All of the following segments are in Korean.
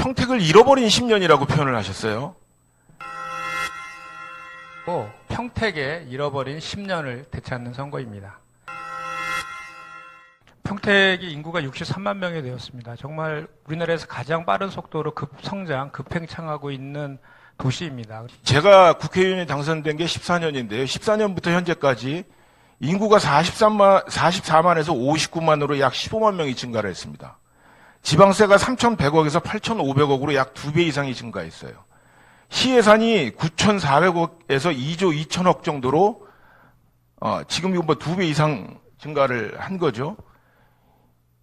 평택을 잃어버린 10년이라고 표현을 하셨어요. 평택에 잃어버린 10년을 되찾는 선거입니다. 평택이 인구가 63만 명이 되었습니다. 정말 우리나라에서 가장 빠른 속도로 급성장, 급팽창하고 있는 도시입니다. 제가 국회의원이 당선된 게 14년인데요. 14년부터 현재까지 인구가 44만에서 59만으로 약 15만 명이 증가를 했습니다. 지방세가 3,100억에서 8,500억으로 약 2배 이상이 증가했어요. 시예산이 9,400억에서 2조 2천억 정도로 지금 이거 뭐 2배 이상 증가를 한 거죠.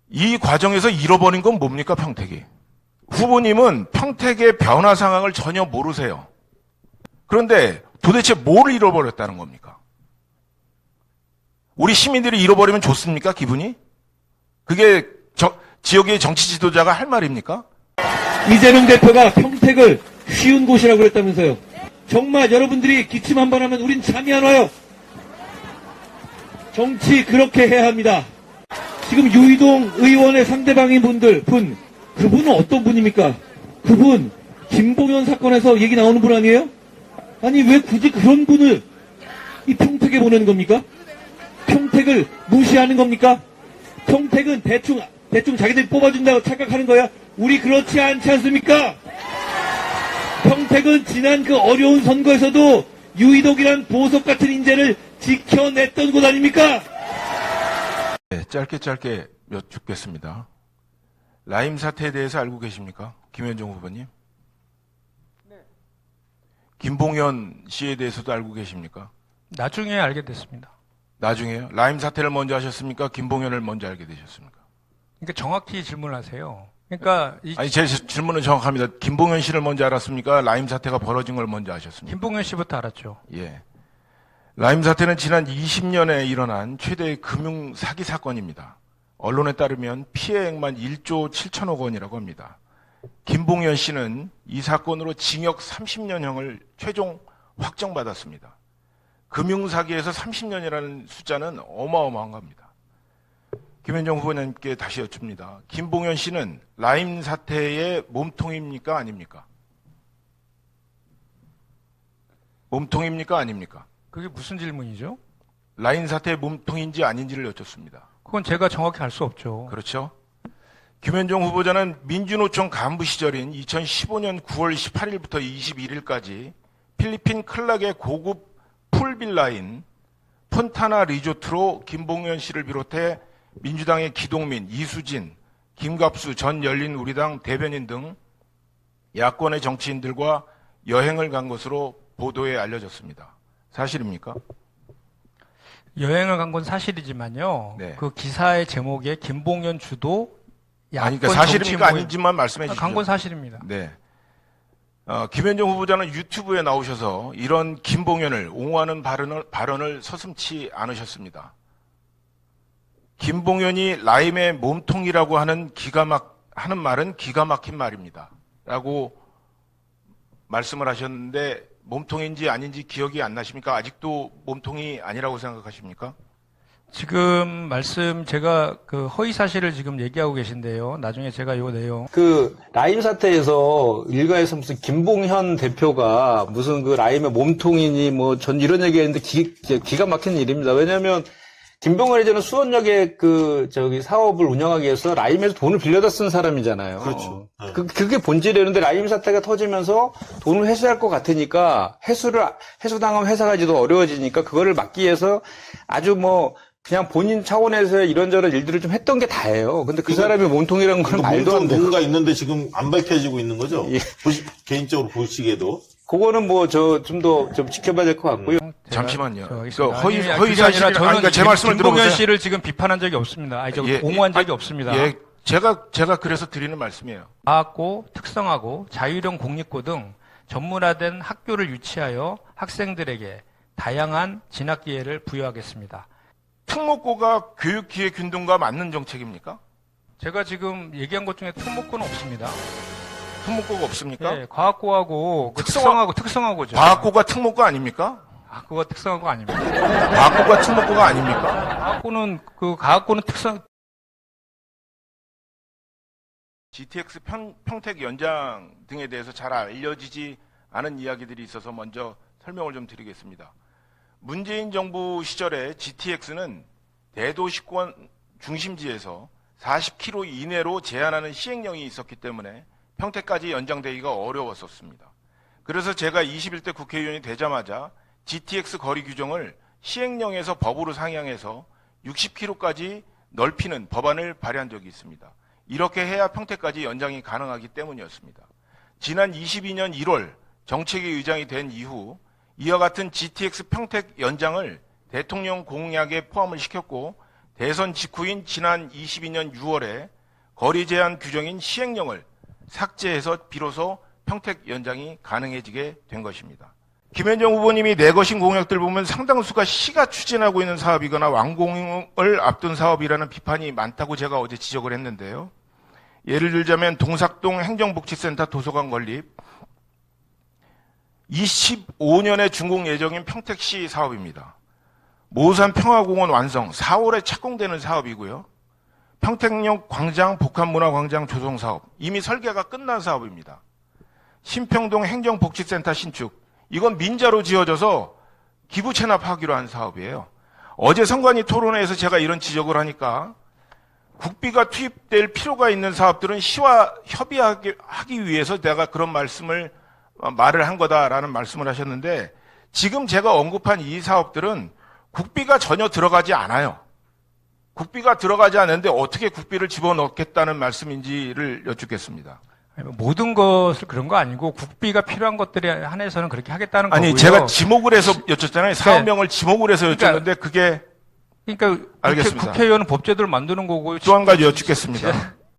이 과정에서 잃어버린 건 뭡니까, 평택이? 후보님은 평택의 변화 상황을 전혀 모르세요. 그런데 도대체 뭘 잃어버렸다는 겁니까? 우리 시민들이 잃어버리면 좋습니까, 기분이? 그게 지역의 정치 지도자가 할 말입니까? 이재명 대표가 평택을 쉬운 곳이라고 그랬다면서요. 정말 여러분들이 기침 한 번 하면 우린 잠이 안 와요. 정치 그렇게 해야 합니다. 지금 유이동 의원의 상대방인 그분은 어떤 분입니까? 그분 김봉현 사건에서 얘기 나오는 분 아니에요? 아니 왜 굳이 그런 분을 이 평택에 보내는 겁니까? 평택을 무시하는 겁니까? 평택은 대충 자기들이 뽑아준다고 착각하는 거야? 우리 그렇지 않지 않습니까? 평택은 지난 그 어려운 선거에서도 유이덕이란 보석 같은 인재를 지켜냈던 곳 아닙니까? 네, 짧게 여쭙겠습니다. 라임 사태에 대해서 알고 계십니까? 김현종 후보님? 네. 김봉현 씨에 대해서도 알고 계십니까? 나중에 알게 됐습니다. 나중에요? 라임 사태를 먼저 하셨습니까? 김봉현을 먼저 알게 되셨습니까? 그러니까 정확히 질문하세요. 그러니까 아니, 제 질문은 정확합니다. 김봉현 씨를 먼저 알았습니까? 라임 사태가 벌어진 걸 먼저 아셨습니까? 김봉현 씨부터 알았죠. 예. 라임 사태는 지난 20년에 일어난 최대의 금융 사기 사건입니다. 언론에 따르면 피해액만 1조 7천억 원이라고 합니다. 김봉현 씨는 이 사건으로 징역 30년형을 최종 확정받았습니다. 금융사기에서 30년이라는 숫자는 어마어마한 겁니다. 김현정 후보님께 다시 여쭙니다. 김봉현 씨는 라임 사태의 몸통입니까? 아닙니까? 몸통입니까? 아닙니까? 그게 무슨 질문이죠? 라임 사태의 몸통인지 아닌지를 여쭙습니다. 그건 제가 정확히 알 수 없죠. 그렇죠? 김현정 후보자는 민주노총 간부 시절인 2015년 9월 18일부터 21일까지 필리핀 클락의 고급 풀빌라인 폰타나 리조트로 김봉현 씨를 비롯해 민주당의 기동민, 이수진, 김갑수 전 열린우리당 대변인 등 야권의 정치인들과 여행을 간 것으로 보도에 알려졌습니다. 사실입니까? 여행을 간 건 사실이지만요. 네. 그 기사의 제목에 김봉현 주도 야권 그러니까 사실입니까? 아닌지만 말씀해 주시죠. 간 건 사실입니다. 네. 김현정 후보자는 유튜브에 나오셔서 이런 김봉현을 옹호하는 발언을 서슴지 않으셨습니다. 김봉현이 라임의 몸통이라고 하는 말은 기가 막힌 말입니다. 라고 말씀을 하셨는데 몸통인지 아닌지 기억이 안 나십니까? 아직도 몸통이 아니라고 생각하십니까? 지금 제가 그 허위 사실을 지금 얘기하고 계신데요. 나중에 제가 요 내용. 그 라임 사태에서 일가에서 무슨 김봉현 대표가 무슨 그 라임의 몸통이니 뭐 전 이런 얘기했는데 기가 막힌 일입니다. 왜냐하면 김봉현 예전에 수원역에 사업을 운영하기 위해서 라임에서 돈을 빌려다 쓴 사람이잖아요. 그렇죠. 네. 그게 본질이었는데 라임 사태가 터지면서 돈을 회수할 것 같으니까 회수당하면 회사가지도 어려워지니까 그거를 막기 위해서 아주 그냥 본인 차원에서의 이런저런 일들을 좀 했던 게 다예요. 근데 그 사람이 몸통이라는 건 말도 안 돼. 뭔가 있는데 지금 안 밝혀지고 있는 거죠? 예. 개인적으로 보시기에도. 그거는 좀 더 지켜봐야 될 것 같고요. 잠시만요. 허위 사실이 저는 제 말씀을 김봉현 들어보세요. 씨를 지금 비판한 적이 없습니다. 옹호한 적이 없습니다. 예, 제가 그래서 드리는 말씀이에요. 과학고, 특성화고, 자율형 공립고 등 전문화된 학교를 유치하여 학생들에게 다양한 진학 기회를 부여하겠습니다. 특목고가 교육기회균등과 맞는 정책입니까? 제가 지금 얘기한 것 중에 특목고는 없습니다. 특목고가 없습니까? 네, 과학고하고 특성화고죠. 과학고가 특목고 아닙니까? 과학고가 특성화고 아닙니다. 과학고가 특목고가 아닙니까? 과학고는 특성 GTX 평택 연장 등에 대해서 잘 알려지지 않은 이야기들이 있어서 먼저 설명을 좀 드리겠습니다. 문재인 정부 시절에 GTX는 대도시권 중심지에서 40km 이내로 제한하는 시행령이 있었기 때문에 평택까지 연장되기가 어려웠었습니다. 그래서 제가 21대 국회의원이 되자마자 GTX 거리 규정을 시행령에서 법으로 상향해서 60km까지 넓히는 법안을 발의한 적이 있습니다. 이렇게 해야 평택까지 연장이 가능하기 때문이었습니다. 지난 22년 1월 정책위 의장이 된 이후 이와 같은 GTX 평택 연장을 대통령 공약에 포함을 시켰고 대선 직후인 지난 22년 6월에 거리 제한 규정인 시행령을 삭제해서 비로소 평택 연장이 가능해지게 된 것입니다. 김현정 후보님이 내거신 공약들 보면 상당수가 시가 추진하고 있는 사업이거나 완공을 앞둔 사업이라는 비판이 많다고 제가 어제 지적을 했는데요. 예를 들자면 동삭동 행정복지센터 도서관 건립, 25년에 준공 예정인 평택시 사업입니다. 모산 평화공원 완성, 4월에 착공되는 사업이고요. 평택역 광장 복합문화광장 조성 사업, 이미 설계가 끝난 사업입니다. 신평동 행정복지센터 신축, 이건 민자로 지어져서 기부 체납하기로 한 사업이에요. 어제 선관위 토론회에서 제가 이런 지적을 하니까 국비가 투입될 필요가 있는 사업들은 시와 협의하기 위해서 내가 그런 말을 한 거다라는 말씀을 하셨는데 지금 제가 언급한 이 사업들은 국비가 전혀 들어가지 않아요. 국비가 들어가지 않는데 어떻게 국비를 집어넣겠다는 말씀인지를 여쭙겠습니다. 모든 것을 그런 거 아니고 국비가 필요한 것들에 한해서는 그렇게 하겠다는 거고요. 아니 제가 지목을 해서 여쭙잖아요. 사업명을 지목을 해서 여쭙는데 그게 그러니까 알겠습니다. 국회의원은 법제도를 만드는 거고 또 한 가지 여쭙겠습니다.